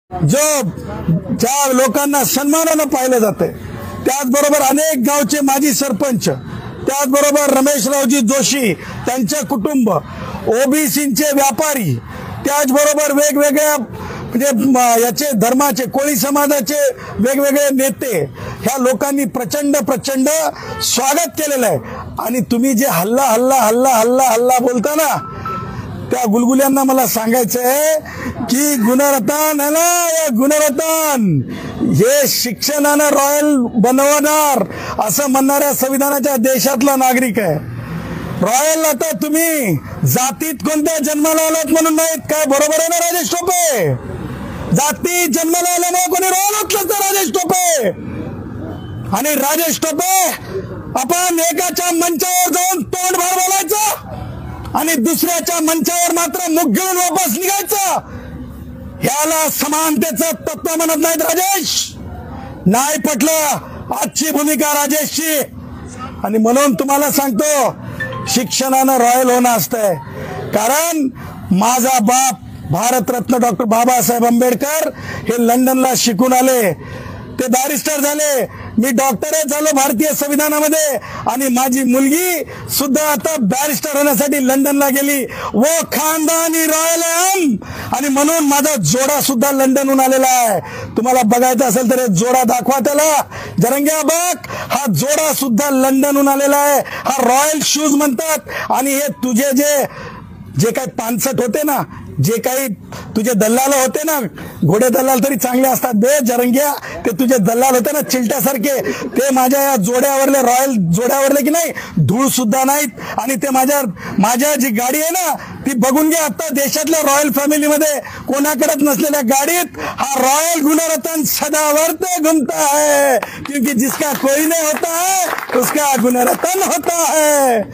जो ज्या लोकांना सन्मानानं पाहिलं जाते, त्याचबरोबर अनेक गावचे माजी सरपंच, त्याचबरोबर रमेशरावजी जोशी त्यांचे कुटुंब, ओबीसीचे व्यापारी, त्याचबरोबर वेगवेगळ्या म्हणजे याचे धर्माचे कोळी समाजाचे वेगवेगळे नेते, ह्या लोकांनी प्रचंड स्वागत केलेलं आहे। आणि तुम्ही जे हल्ला हल्ला हल्ला हल्ला हल्ला बोलता ना, त्या गुलगुल्यांना मला सांगायचं आहे की गुणरत्न आहे ना, या गुणरत्न हे शिक्षणानं रॉयल बनवणार असं म्हणणाऱ्या संविधानाच्या देशातला नागरिक आहे। रॉयल आता तुम्ही जातीत कोणत्या जन्माला आलात म्हणून नाहीत, काय बरोबर आहे ना राजेश टोपे? जाती जन्माला आल्यामुळे कोणी रॉयल होत नसतं राजेश टोपे। आणि राजेश टोपे आपण एकाच्या मंचावर जाऊन तोंड भर बोलायचं आणि दुसऱ्याच्या मंचावर मात्र मुख घेऊन वापस निघायचं, ह्याला समानतेचं तत्व म्हणत नाहीत राजेश। नाही पटलं आजची भूमिका राजेशची। आणि म्हणून तुम्हाला सांगतो, शिक्षणानं रॉयल होणं असतंय। कारण माझा बाप भारतरत्न डॉक्टर बाबासाहेब आंबेडकर हे लंडनला शिकून आले, ते बॅरिस्टर झाले, मी डॉक्टरच झालो भारतीय संविधानामध्ये, आणि माझी मुलगी सुद्धा आता बॅरिस्टर होण्यासाठी लंडनला गेली। वो खानदानी रॉयल है हम, आणि म्हणून माझा जोडा सुद्धा लंडनहून आलेला आहे। तुम्हाला बघायचं असेल तर जोडा दाखवा त्याला, जरंग्या बघ, हा जोडा सुद्धा लंडनहून आलेला आहे। हा रॉयल शूज म्हणतात। आणि हे तुझे जे काही पानसट होते ना, जे काही तुझे दल्लाल होते ना, घोडे दल्लाल तरी चांगले असतात बे जरंग्या, ते तुझे दल्लाल होते ना चिलट्यासारखे, ते माझ्या या जोड्यावरले रॉयल जोड्यावरले की नाही धूळ सुद्धा नाहीत। आणि ते माझ्या जी गाडी आहे ना, ती बघून घ्या, आता देशातल्या रॉयल फॅमिलीमध्ये कोणाकडेच नसलेल्या गाडीत हा रॉयल गुणरत्न सदावर्त घूमता है, क्योंकि जिसका कोई नहीं होता है उसका गुणरत्न होता है।